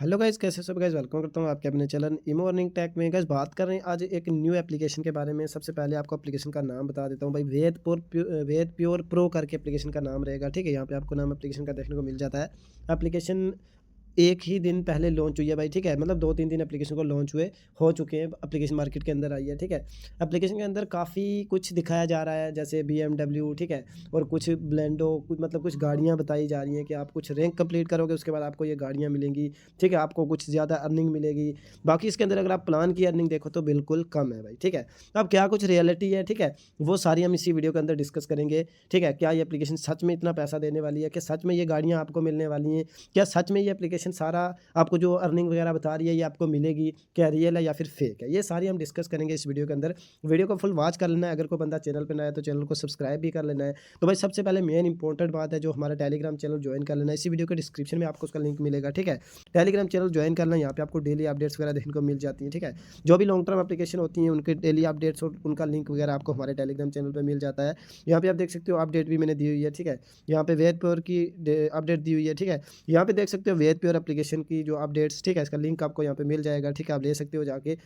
Hello guys, कैसे सब guys. Welcome करता हूँ आपके अपने चैनल इमो अर्निंग टेक में। गाइस बात कर रहे हैं आज एक न्यू एप्लीकेशन के बारे में। सबसे पहले आपको एप्लीकेशन का नाम बता देता हूँ भाई। वेद प्योर प्रो करके एप्लीकेशन का नाम रहेगा, ठीक है। यहाँ पे आपको नाम एप्लीकेशन का देखने को मिल जाता है। एप्लीकेशन एक ही दिन पहले लॉन्च हुई है भाई, ठीक है। मतलब 2-3 दिन एप्लीकेशन को लॉन्च हुए हो चुके हैं। एप्लीकेशन मार्केट के अंदर आई है, ठीक है। एप्लीकेशन के अंदर काफ़ी कुछ दिखाया जा रहा है, जैसे BMW, ठीक है। और कुछ ब्लेंडो, कुछ मतलब कुछ गाड़ियाँ बताई जा रही हैं कि आप कुछ रैंक कंप्लीट करोगे उसके बाद आपको ये गाड़ियाँ मिलेंगी, ठीक है। आपको कुछ ज़्यादा अर्निंग मिलेगी। बाकी इसके अंदर अगर आप प्लान की अर्निंग देखो तो बिल्कुल कम है भाई, ठीक है। अब क्या कुछ रियलिटी है, ठीक है, वो सारी हम इसी वीडियो के अंदर डिस्कस करेंगे, ठीक है। क्या ये एप्लीकेशन सच में इतना पैसा देने वाली है? क्या सच में ये गाड़ियाँ आपको मिलने वाली हैं? क्या सच में ये एप्लीकेशन सारा आपको जो अर्निंग वगैरह बता रही है ये आपको मिलेगी? क्या रियल है या फिर फेक है? ये सारी हम डिस्कस करेंगे इस वीडियो के अंदर। वीडियो को फुल वॉच कर लेना है। अगर कोई बंदा चैनल पे नया है तो चैनल को सब्सक्राइब भी कर लेना है। तो भाई सबसे पहले मेन इंपॉर्टेंट बात है, जो हमारा टेलीग्राम चैनल ज्वाइन कर लेना है। इसी वीडियो के डिस्क्रिप्शन में आपको उसका लिंक मिलेगा, ठीक है। टेलीग्राम चैनल ज्वाइन करना, यहाँ पे आपको डेली अपडेट्स वगैरह देखने को मिल जाती हैं, ठीक है। जो भी लॉन्ग टर्म एप्लीकेशन होती हैं उनके डेली अपडेट्स और उनका लिंक वगैरह आपको हमारे टेलीग्राम चैनल पे मिल जाता है। यहाँ पे आप देख सकते हो अपडेट भी मैंने दी हुई है, ठीक है। यहाँ पे वेद प्योर की अपडेट दी हुई है, ठीक है। यहाँ पे देख सकते हो वेद प्योर एप्लीकेशन की जो अपडेट्स, ठीक है। इसका लिंक आपको यहाँ पे मिल जाएगा, ठीक है। आप ले सकते हो जाके।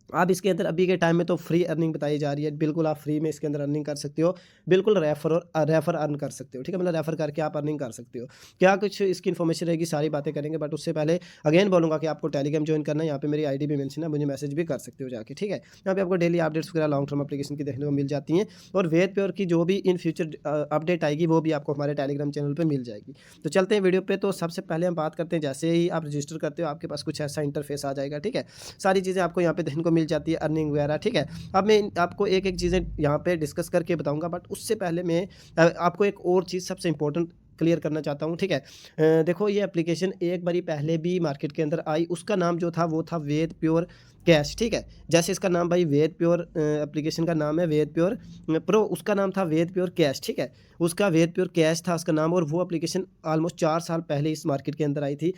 आप इसके अंदर अभी के टाइम में तो फ्री अर्निंग बताई जा रही है, बिल्कुल आप फ्री में इसके अंदर अर्निंग कर सकते हो। बिल्कुल रेफर अर्न कर सकते हो, ठीक है। मतलब रेफर करके आप अर्निंग कर सकते हो। क्या कुछ इसकी इन्फॉर्मेशन रहेगी, सारी बातें करेंगे, बट उससे पहले अगेन बोलूँगा कि आपको टेलीग्राम ज्वाइन करना है। यहाँ पे मेरी आईडी भी मेंशन है, मुझे मैसेज भी कर सकते हो जाके, ठीक है। यहाँ पे आपको डेली अपडेट्स वगैरह लॉन्ग टर्म एप्लीकेशन की देखने को मिल जाती हैं। और वेद प्योर की जो भी इन फ्यूचर अपडेट आएगी वो भी आपको हमारे टेलीग्राम चैनल पर मिल जाएगी। तो चलते हैं वीडियो पे। तो सबसे पहले हम बात करते हैं, जैसे ही आप रजिस्टर करते हो आपके पास कुछ ऐसा इंटरफेस आ जाएगा, ठीक है। सारी चीज़ें आपको यहाँ पे देखने को मिल जाती है, अर्निंग वगैरह, ठीक है। अब मैं आपको एक-एक चीज़ें यहाँ पे डिस्कस करके बताऊँगा, बट उससे पहले मैं आपको एक और चीज़ सबसे इम्पोर्टेंट क्लियर करना चाहता हूँ, ठीक है। देखो ये एप्लीकेशन एक बारी पहले भी मार्केट के अंदर आई, उसका नाम जो था वो था वेद प्योर कैश, ठीक है। जैसे इसका नाम भाई वेद प्योर एप्लीकेशन का नाम है वेद प्योर प्रो, उसका नाम था वेद प्योर कैश, ठीक है। उसका वेद प्योर कैश था उसका नाम। और वो एप्लीकेशन ऑलमोस्ट 4 साल पहले इस मार्केट के अंदर आई थी।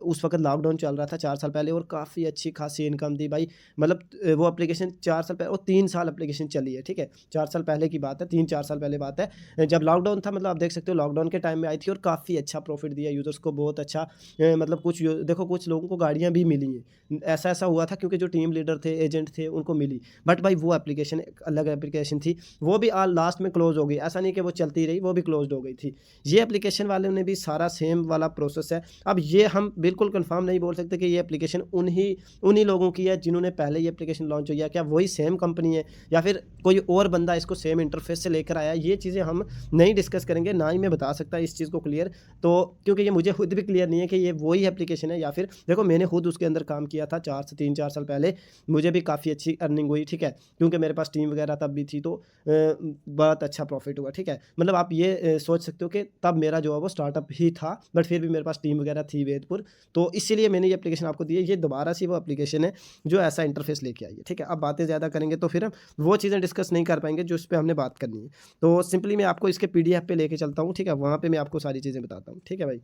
उस वक़्त लॉकडाउन चल रहा था 4 साल पहले, और काफ़ी अच्छी खासी इनकम थी भाई। मतलब वो एप्लीकेशन 4 साल पहले और 3 साल एप्लीकेशन चली है, ठीक है। 4 साल पहले की बात है, 3-4 साल पहले बात है, जब लॉकडाउन था। मतलब आप देख सकते हो लॉकडाउन के टाइम में आई थी और काफ़ी अच्छा प्रॉफिट दिया यूज़र्स को, बहुत अच्छा। मतलब कुछ देखो कुछ लोगों को गाड़ियाँ भी मिली हैं। ऐसा-ऐसा हुआ था क्योंकि जो टीम लीडर थे, एजेंट थे, उनको मिली। बट भाई वो एप्लीकेशन एक अलग एप्लीकेशन थी। वो भी लास्ट में क्लोज़ हो गई। ऐसा नहीं कि वो चलती रही, वो भी क्लोज़्ड हो गई थी। ये एप्लीकेशन वालों ने भी सारा सेम वाला प्रोसेस है। अब ये हम बिल्कुल कन्फर्म नहीं बोल सकते कि ये एप्लीकेशन उन्हीं उन्हीं लोगों की है जिन्होंने पहले ये एप्लीकेशन लॉन्च हुई है। क्या वही सेम कंपनी है या फिर कोई और बंदा इसको सेम इंटरफेस से लेकर आया? ये चीज़ें हम नहीं डिस्कस करेंगे, ना ही मैं बता सकता इस चीज़ को क्लियर। तो क्योंकि ये मुझे खुद भी क्लियर नहीं है कि ये वही एप्लीकेशन है या फिर देखो मैंने खुद उसके अंदर काम किया था 3-4 साल पहले। मुझे भी काफ़ी अच्छी अर्निंग हुई, ठीक है। क्योंकि मेरे पास टीम वगैरह तब भी थी, तो बहुत अच्छा प्रॉफिट हुआ, ठीक है। मतलब आप ये सोच सकते हो कि तब मेरा जो है वो स्टार्टअप ही था, बट फिर भी मेरे पास टीम वगैरह थी वेदपुर। तो इसीलिए मैंने ये एप्लीकेशन आपको दी है। ये दोबारा से वो एप्लीकेशन है जो ऐसा इंटरफेस लेके आई है, ठीक है। अब बातें ज़्यादा करेंगे तो फिर हम वो चीज़ें डिस्कस नहीं कर पाएँगे जो इस पे हमने बात करनी है। तो सिंपली मैं आपको इसके पीडीएफ पे लेके चलता हूँ, ठीक है। वहाँ पे मैं आपको सारी चीज़ें बताता हूँ, ठीक है भाई।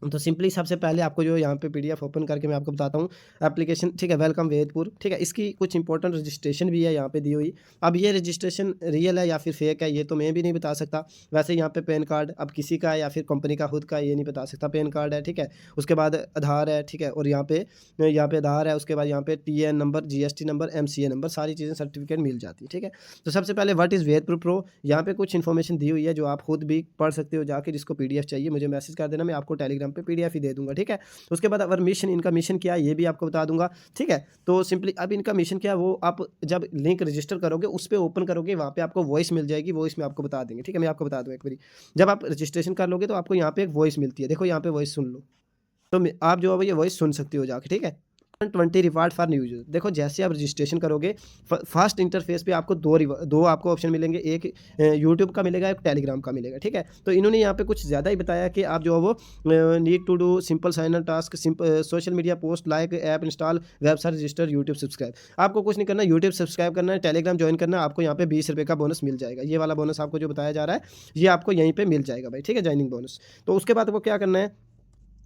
तो सिंपली सबसे पहले आपको जो यहाँ पे पीडीएफ ओपन करके मैं आपको बताता हूँ एप्लीकेशन, ठीक है। वेलकम वेदपुर, ठीक है। इसकी कुछ इंपॉर्टेंट रजिस्ट्रेशन भी है यहाँ पे दी हुई। अब ये रजिस्ट्रेशन रियल है या फिर फेक है ये तो मैं भी नहीं बता सकता। वैसे यहाँ पे पैन कार्ड अब किसी का है या फिर कंपनी का खुद का, ये नहीं बता सकता। पैन कार्ड है, ठीक है। उसके बाद आधार है, ठीक है। और यहाँ पे आधार है, उसके बाद यहाँ पे TN number, GST number, MCA number, सारी चीज़ें सर्टिफिकेट मिल जाती है, ठीक है। तो सबसे पहले व्हाट इज़ वेदपुर प्रो, यहाँ पे कुछ इन्फॉर्मेशन दी हुई है जो आप खुद भी पढ़ सकते हो जाके। जिसको पीडीएफ चाहिए मुझे मैसेज कर देना, मैं आपको टेलीग्राम पे पीडीएफ ही दे दूँगा, ठीक है। उसके बाद अगर इनका मिशन क्या है ये भी आपको बता दूँगा, ठीक है। तो सिंपली अब इनका मिशन क्या है वो आप जब लिंक रजिस्टर करोगे उस पे ओपन करोगे, वहाँ पे आपको वॉइस मिल जाएगी, वॉइस में आपको बता देंगे, ठीक है। मैं आपको बता दूँ एक बारी, जब आप रजिस्ट्रेशन कर लोगे तो आपको यहाँ पे एक वॉइस मिलती है, देखो यहाँ पे वॉइस सुन लो। तो आप जो है वो ये वॉइस सुन सकते हो जाके, ठीक है। 20 रिवार्ड फॉर न्यू यूजर, देखो जैसे आप रजिस्ट्रेशन करोगे फर्स्ट इंटरफेस पे आपको दो आपको ऑप्शन मिलेंगे, एक यूट्यूब का मिलेगा, एक टेलीग्राम का मिलेगा, ठीक है। तो इन्होंने यहाँ पे कुछ ज़्यादा ही बताया कि आप जो है वो need to do simple sign in task, social media post, like app install, website register, YouTube subscribe. आपको कुछ नहीं करना, यूट्यूब सब्सक्राइब करना है, टेलीग्राम ज्वाइन करना है, आपको यहाँ पे 20 रुपये का बोनस मिल जाएगा। ये वाला बोनस आपको जो बताया जा रहा है ये आपको यहीं पर मिल जाएगा भाई, ठीक है, ज्वाइनिंग बोनस। तो उसके बाद आपको क्या करना है,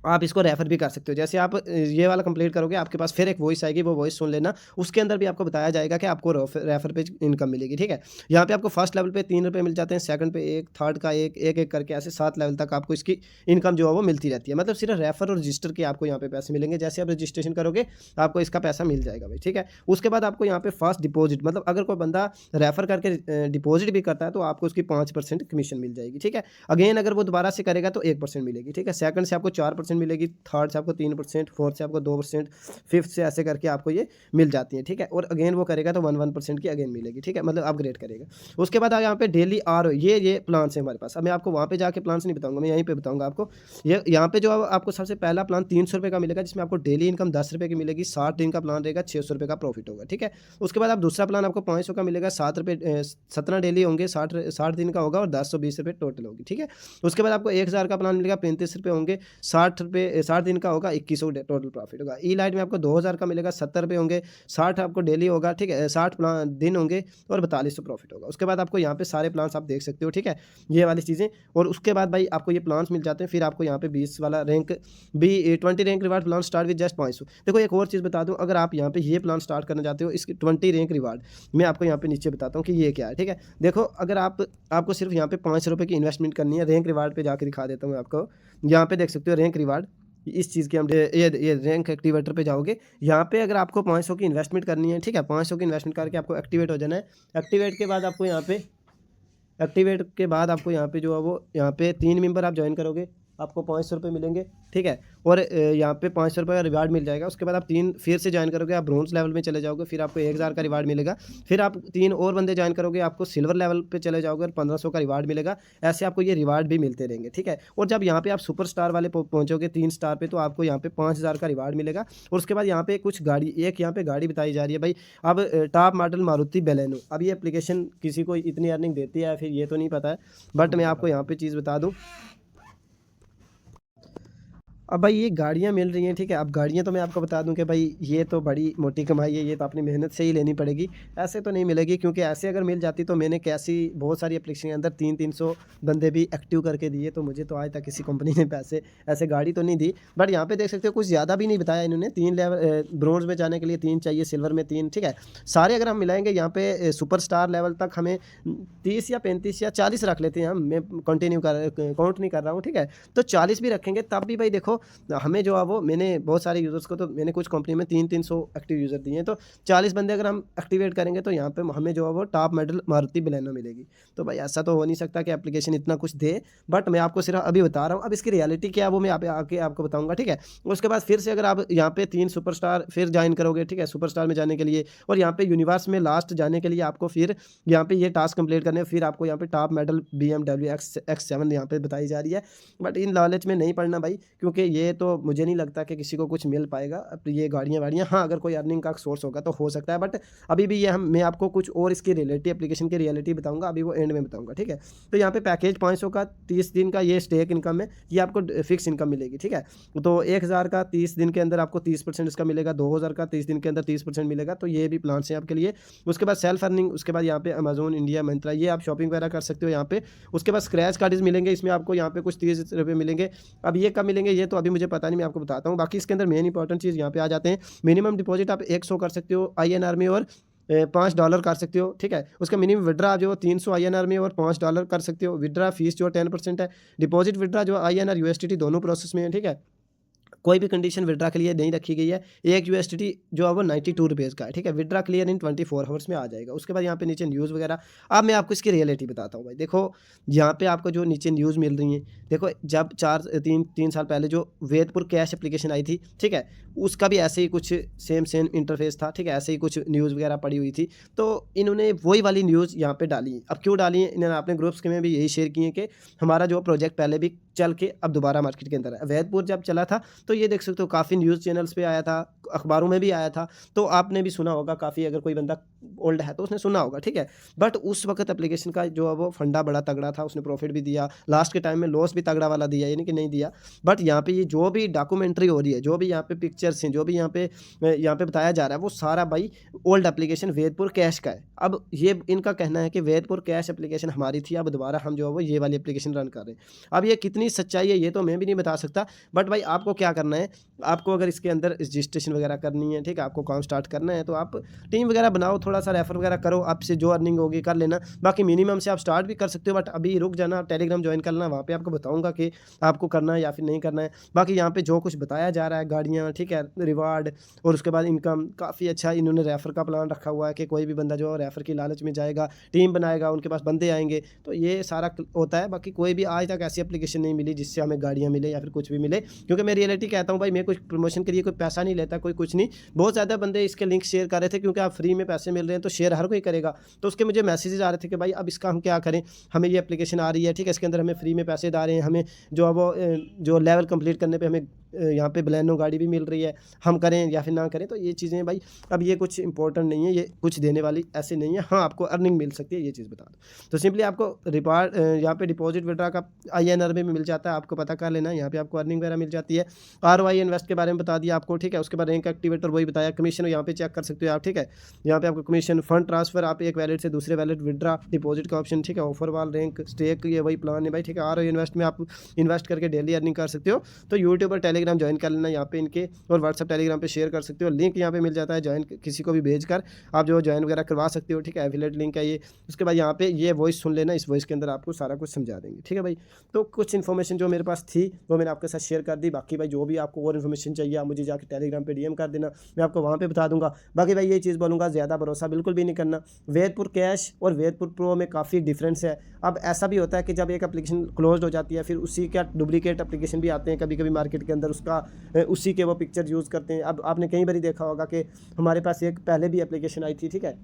आप इसको रेफ़र भी कर सकते हो। जैसे आप ये वाला कंप्लीट करोगे, आपके पास फिर एक वॉइस आएगी, वो वॉइस सुन लेना। उसके अंदर भी आपको बताया जाएगा कि आपको रेफ़र पे इनकम मिलेगी, ठीक है? यहाँ पे आपको फर्स्ट लेवल पे ₹3 मिल जाते हैं, सेकंड पे 1, थर्ड का 1, 1-1 करके ऐसे 7 लेवल तक आपको इसकी इनकम जो है वो मिलती रहती है। मतलब सिर्फ़ रेफ़र और रजिस्टर के आपको यहाँ पे पैसे मिलेंगे। जैसे आप रजिस्ट्रेशन करोगे, आपको इसका पैसा मिल जाएगा भाई, ठीक है? उसके बाद आपको यहाँ पे फर्स्ट डिपॉज़िट, मतलब अगर कोई बंदा रेफ़र करके डिपॉज़िट भी करता है, तो आपको उसकी 5% कमीशन मिल जाएगी, ठीक है? अगेन अगर वो दोबारा से करेगा तो 1% मिलेगी, ठीक है? सेकंड से आपको 4% मिलेगी, थर्ड से आपको 3%, फोर्थ से आपको 2%, फिफ्थ से ऐसे करके आपको ये मिल जाती है, ठीक है? और अगेन वो करेगा तो 1% की अगेन मिलेगी, ठीक है? मतलब अपग्रेड करेगा। उसके बाद यहाँ पे डेली आर ये प्लान्स है हमारे पास। अब मैं आपको वहाँ पे जाके प्लान्स नहीं बताऊँगा, मैं यहीं पे बताऊँगा आपको। ये यहाँ पे जो आपको सबसे पहला प्लान ₹300 का मिलेगा, जिसमें आपको डेली इनकम ₹10 की मिलेगी, 60 दिन का प्लान रहेगा, ₹600 का प्रॉफिट होगा, ठीक है? उसके बाद आप दूसरा प्लान आपको 500 का मिलेगा, ₹7 17 डेली होंगे, 60 दिन का होगा और ₹10-20 टोटल होगी, ठीक है? उसके बाद आपको 1000 का प्लान मिलेगा, ₹35 होंगे, ₹60 दिन का होगा, 2100 टोटल प्रॉफिट होगा। ई लाइट में आपको 2000 का मिलेगा, ₹70 होंगे, 60 आपको डेली होगा, ठीक है? 60 दिन होंगे और 4200 प्रॉफिट होगा। उसके बाद आपको यहाँ पे सारे प्लान्स आप देख सकते हो, ठीक है? ये वाली चीज़ें। और उसके बाद भाई आपको ये प्लान्स मिल जाते हैं, फिर आपको यहाँ पे 20 वाला रैंक भी 20 rank reward plan start with just 500। देखो एक और चीज़ बता दूँ, अगर आप यहाँ पे ये प्लान स्टार्ट करना चाहते हो, इसकी 20 रैंक रिवार्ड, मैं आपको यहाँ पे नीचे बताता हूँ कि ये क्या है, ठीक है? देखो अगर आपको सिर्फ यहाँ पे ₹5 की इन्वेस्टमेंट करनी है, रैंक रिवार्ड पे जाके दिखा देता हूँ मैं आपको। यहाँ पे देख सकते हो रैंक रिवार्ड, इस चीज़ की हम ये रैंक एक्टिवेटर पे जाओगे। यहाँ पे अगर आपको 500 की इन्वेस्टमेंट करनी है, ठीक है? 500 की इन्वेस्टमेंट करके आपको एक्टिवेट हो जाना है। एक्टिवेट के बाद आपको यहाँ पे एक्टिवेट के बाद आपको यहाँ पे जो है वो यहाँ पे 3 मेंबर आप जॉइन करोगे, आपको ₹500 मिलेंगे, ठीक है? और यहाँ पे ₹500 का रिवार्ड मिल जाएगा। उसके बाद आप 3 फिर से जॉइन करोगे, आप ब्रोंज़ लेवल में चले जाओगे, फिर आपको 1000 का रिवार्ड मिलेगा। फिर आप 3 और बंदे जॉइन करोगे, आपको सिल्वर लेवल पे चले जाओगे और 1500 का रिवार्ड मिलेगा। ऐसे आपको ये रिवार्ड भी मिलते रहेंगे, ठीक है? और जब यहाँ पे आप सुपरस्टार वाले पहुँचोगे 3 स्टार पे, तो आपको यहाँ पे 5000 का रिवार्ड मिलेगा। और उसके बाद यहाँ पे कुछ गाड़ी, एक यहाँ पे गाड़ी बताई जा रही है भाई। अब टॉप मॉडल मारुति बैलेनो, अब ये एप्लीकेशन किसी को इतनी अर्निंग देती है या फिर ये तो नहीं पता है, बट मैं आपको यहाँ पे चीज़ बता दूँ। अब भाई ये गाड़ियाँ मिल रही हैं, ठीक है? अब गाड़ियाँ तो मैं आपको बता दूँ कि भाई ये तो बड़ी मोटी कमाई है, ये तो अपनी मेहनत से ही लेनी पड़ेगी। ऐसे तो नहीं मिलेगी, क्योंकि ऐसे अगर मिल जाती तो मैंने कैसी बहुत सारी एप्लीकेशन के अंदर 300-300 बंदे भी एक्टिव करके दिए, तो मुझे तो आज तक किसी कंपनी ने पैसे ऐसे गाड़ी तो नहीं दी। बट यहाँ पे देख सकते हो कुछ ज़्यादा भी नहीं बताया इन्होंने, 3 लेवल ब्रोंज़ में जाने के लिए 3 चाहिए, सिल्वर में 3, ठीक है? सारे अगर हम मिलाएँगे यहाँ पे सुपरस्टार लेवल तक हमें 30 या 35 या 40 रख लेते हैं हम, मैं कंटिन्यू काउंट नहीं कर रहा हूँ, ठीक है? तो 40 भी रखेंगे तब भी भाई देखो, हमें जो है वो, मैंने बहुत सारे यूज़र्स को, तो मैंने कुछ कंपनी में 300-300 एक्टिव यूज़र दिए हैं, तो 40 बंदे अगर हम एक्टिवेट करेंगे तो यहाँ पे हमें जो है वो टॉप मॉडल मारुति बलेनो मिलेगी। तो भाई ऐसा तो हो नहीं सकता कि एप्लीकेशन इतना कुछ दे, बट मैं आपको सिर्फ अभी बता रहा हूँ। अब इसकी रियलिटी क्या है वो मैं यहाँ पे आके आपको बताऊँगा, ठीक है? उसके बाद फिर से अगर आप यहाँ पे 3 सुपरस्टार फिर जॉइन करोगे, ठीक है? सुपरस्टार में जाने के लिए, और यहाँ पे यूनिवर्स में लास्ट जाने के लिए आपको फिर यहाँ पे ये टास्क कंप्लीट करने हैं, फिर आपको यहाँ पे टॉप मॉडल BMW X7 यहाँ पे बताई जा रही है। बट इन लालच में नहीं पड़ना भाई, क्योंकि ये तो मुझे नहीं लगता कि किसी को कुछ मिल पाएगा। अब ये गाड़ियाँ-वाड़ियाँ, हाँ, अगर कोई अर्निंग का सोर्स होगा तो हो सकता है, बट अभी भी ये मैं आपको कुछ और इसकी रियलिटी, एप्लीकेशन की रियलिटी बताऊँगा, अभी वो एंड में बताऊँगा, ठीक है? तो यहाँ पे पैकेज 500 का 30 दिन का ये स्टेक इनकम है, ये आपको फिक्स इनकम मिलेगी, ठीक है? तो 1000 का 30 दिन के अंदर आपको 30% इसका मिलेगा, 2000 का 30 दिन के अंदर 30% मिलेगा, तो ये भी प्लान्स हैं आपके लिए। उसके बाद सेल्फ अर्निंग, उसके बाद यहाँ पे अमेज़न इंडिया, मिंत्रा, ये आप शॉपिंग वगैरह कर सकते हो यहाँ पे। उसके बाद स्क्रैच कार्ड्स मिलेंगे, इसमें आपको यहाँ पे कुछ ₹30 मिलेंगे। अब ये कब मिलेंगे ये तो अभी मुझे पता नहीं, मैं आपको बताता हूँ। बाकी इसके अंदर मेन इंपॉर्टेंट चीज़ यहाँ पे आ जाते हैं। मिनिमम डिपॉजिट आप 100 कर सकते हो INR में, और $5 कर सकते हो, ठीक है? उसका मिनिमम विड्रा जो 300 INR में और $5 कर सकते हो। विड्रा फीस जो 10% है। डिपॉजिट विड्रा जो INR USDT दोनों प्रोसेस में है, ठीक है? कोई भी कंडीशन विड्रा के लिए नहीं रखी गई है। एक USDT जो है वो ₹92 का है, ठीक है? विड्रा क्लियर इन 24 हावर्स में आ जाएगा। उसके बाद यहाँ पे नीचे न्यूज़ वगैरह, अब मैं आपको इसकी रियलिटी बताता हूँ भाई। देखो यहाँ पे आपको जो नीचे न्यूज़ मिल रही है, देखो जब 3 साल पहले जो वेदपुर कैश एप्लीकेशन आई थी, ठीक है? उसका भी ऐसे ही कुछ सेम इंटरफेस था, ठीक है? ऐसे ही कुछ न्यूज़ वगैरह पड़ी हुई थी। तो इन्होंने वही वाली न्यूज़ यहाँ पे डाली है। अब क्यों डाली है? इन्होंने अपने ग्रुप्स के में भी यही शेयर किए हैं कि हमारा जो प्रोजेक्ट पहले भी चल के अब दोबारा मार्केट के अंदर है। वेदपुर जब चला था तो ये देख सकते हो काफ़ी न्यूज़ चैनल्स पे आया था, अखबारों में भी आया था, तो आपने भी सुना होगा काफ़ी, अगर कोई बंदा ओल्ड है तो उसने सुना होगा, ठीक है। बट उस वक़्त एप्लीकेशन का जो है वो फंडा बड़ा तगड़ा था, उसने प्रॉफ़िट भी दिया, लास्ट के टाइम में लॉस भी तगड़ा वाला दिया, यानी कि नहीं दिया। बट यहाँ पे ये जो भी डॉक्यूमेंट्री हो रही है, जो भी यहाँ पे पिक्चर्स हैं, जो भी यहाँ पे बताया जा रहा है, वो सारा भाई ओल्ड एप्लीकेशन वेदपुर कैश का है। अब ये इनका कहना है कि वेदपुर कैश एप्लीकेशन हमारी थी, अब दोबारा हम जो है वो ये वाली एप्लीकेशन रन कर रहे हैं। अब ये कितनी सच्चाई है ये तो मैं भी नहीं बता सकता, बट भाई आपको क्या करना है, आपको अगर इसके अंदर रजिस्ट्रेशन वगैरह करनी है, ठीक है, आपको काम स्टार्ट करना है, तो आप टीम वगैरह बनाओ, थोड़ा सा रेफर वगैरह करो, आपसे जो अर्निंग होगी कर लेना। बाकी मिनिमम से आप स्टार्ट भी कर सकते हो, बट अभी रुक जाना, टेलीग्राम ज्वाइन कर लेना, वहाँ पे आपको बताऊंगा कि आपको करना है या फिर नहीं करना है। बाकी यहाँ पे जो कुछ बताया जा रहा है, गाड़ियाँ, ठीक है, रिवार्ड और उसके बाद इनकम, काफ़ी अच्छा इन्होंने रेफर का प्लान रखा हुआ है कि कोई भी बंदा जो रेफर की लालच में जाएगा, टीम बनाएगा, उनके पास बंदे आएंगे, तो ये सारा होता है। बाकी कोई भी आज तक ऐसी एप्लीकेशन नहीं मिली जिससे हमें गाड़ियाँ मिले या फिर कुछ भी मिले, क्योंकि मैं रियलिटी कहता हूँ भाई, मैं कुछ प्रमोशन के लिए कोई पैसा नहीं लेता, कोई कुछ नहीं। बहुत ज़्यादा बंदे इसके लिंक शेयर कर रहे थे, क्योंकि आप फ्री में पैसे मिल रहे हैं तो शेयर हर कोई करेगा। तो उसके मुझे मैसेजेस आ रहे थे कि भाई अब इसका हम क्या करें, हमें ये एप्लीकेशन आ रही है, ठीक है, इसके अंदर हमें फ्री में पैसे आ रहे हैं, हमें जो है वो जो लेवल कंप्लीट करने पे हमें यहाँ पे बलेनो गाड़ी भी मिल रही है, हम करें या फिर ना करें। तो ये चीज़ें भाई अब ये कुछ इंपॉर्टेंट नहीं है, ये कुछ देने वाली ऐसे नहीं है। हाँ, आपको अर्निंग मिल सकती है, ये चीज़ बता दो। तो सिंपली आपको रिवार्ड यहाँ पे डिपॉजिट विड्रा का INR में मिल जाता है, आपको पता कर लेना है। यहाँ पे आपको अर्निंग वगैरह मिल जाती है। ROI इन्वेस्ट के बारे में बता दिया आपको, ठीक है। उसके बाद रैंक एक्टिवेटर वही बताया, कमीशन यहाँ पे चेक कर सकते हो आप, ठीक है। यहाँ पे आपको कमीशन, फंड ट्रांसफर, आप एक वैलेट से दूसरे वैलेट विड्रा, डिपॉजिट का ऑप्शन, ठीक है। ऑफर वाल, रैंक, स्टेक, ये वही प्लान है भाई, ठीक है। ROI इन्वेस्ट में आप इन्वेस्ट करके डेली अर्निंग कर सकते हो। तो यूट्यूब और टेलीग्राम ज्वाइन कर लेना यहाँ पे इनके, और व्हाट्सअप टेलीग्राम पे शेयर कर सकते हो। लिंक यहाँ पे मिल जाता है, ज्वाइन किसी को भी भेजकर आप जो ज्वाइन वगैरह करवा सकते हो, ठीक है। एफिलिएट लिंक है ये। उसके बाद यहाँ पे ये वॉइस सुन लेना, इस वॉइस के अंदर आपको सारा कुछ समझा देंगे, ठीक है भाई। तो कुछ इन्फॉर्मेशन जो मेरे पास थी वो मैंने आपके साथ शेयर कर दी। बाकी भाई जो भी आपको और इन्फॉर्मेशन चाहिए आप मुझे जाकर टेलीग्राम पे DM कर देना, मैं आपको वहाँ पे बता दूंगा। बाकी भाई ये चीज़ बोलूँगा, ज़्यादा भरोसा बिल्कुल भी नहीं करना। वेदपुर कैश और वेदपुर प्रो में काफ़ी डिफरेंस है। अब ऐसा भी होता है कि जब एक एप्लीकेशन क्लोज हो जाती है, फिर उसी का डुप्लीकेट एप्लीकेशन भी आते हैं कभी कभी मार्केट के अंदर, उसका उसी के वो पिक्चर यूज़ करते हैं। अब आपने कई बार देखा होगा कि हमारे पास एक पहले भी एप्लीकेशन आई थी, ठीक है।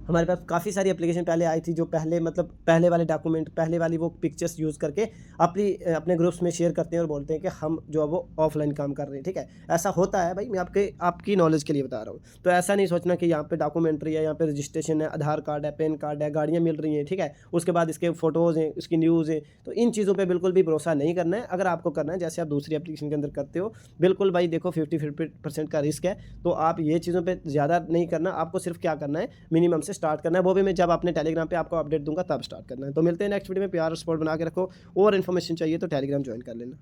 हमारे पास काफ़ी सारी एप्लीकेशन पहले आई थी जो पहले मतलब पहले वाले डॉक्यूमेंट, पहले वाली वो पिक्चर्स यूज़ करके अपने ग्रुप्स में शेयर करते हैं और बोलते हैं कि हम जो है वो ऑफलाइन काम कर रहे हैं, ठीक है। ऐसा होता है भाई, मैं आपकी नॉलेज के लिए बता रहा हूँ। तो ऐसा नहीं सोचना कि यहाँ पे डॉक्यूमेंट्री है, यहाँ पे रजिस्ट्रेशन है, आधार कार्ड है, पैन कार्ड है, गाड़ियाँ मिल रही हैं, ठीक है। उसके बाद इसके फ़ोटोज़ हैं, इसकी न्यूज़ है। तो इन चीज़ों पर बिल्कुल भी भरोसा नहीं करना है। अगर आपको करना है जैसे आप दूसरी एप्लीकेशन के अंदर करते हो, बिल्कुल भाई देखो 50% का रिस्क है। तो आप ये चीज़ों पर ज़्यादा नहीं करना, आपको सिर्फ क्या करना है, मिनिमम से स्टार्ट करना है। वो भी मैं जब अपने टेलीग्राम पे आपको अपडेट दूंगा तब स्टार्ट करना है। तो मिलते हैं नेक्स्ट वीडियो में, प्यार और सपोर्ट बना के रखो। और इन्फॉर्मेशन चाहिए तो टेलीग्राम ज्वाइन कर लेना।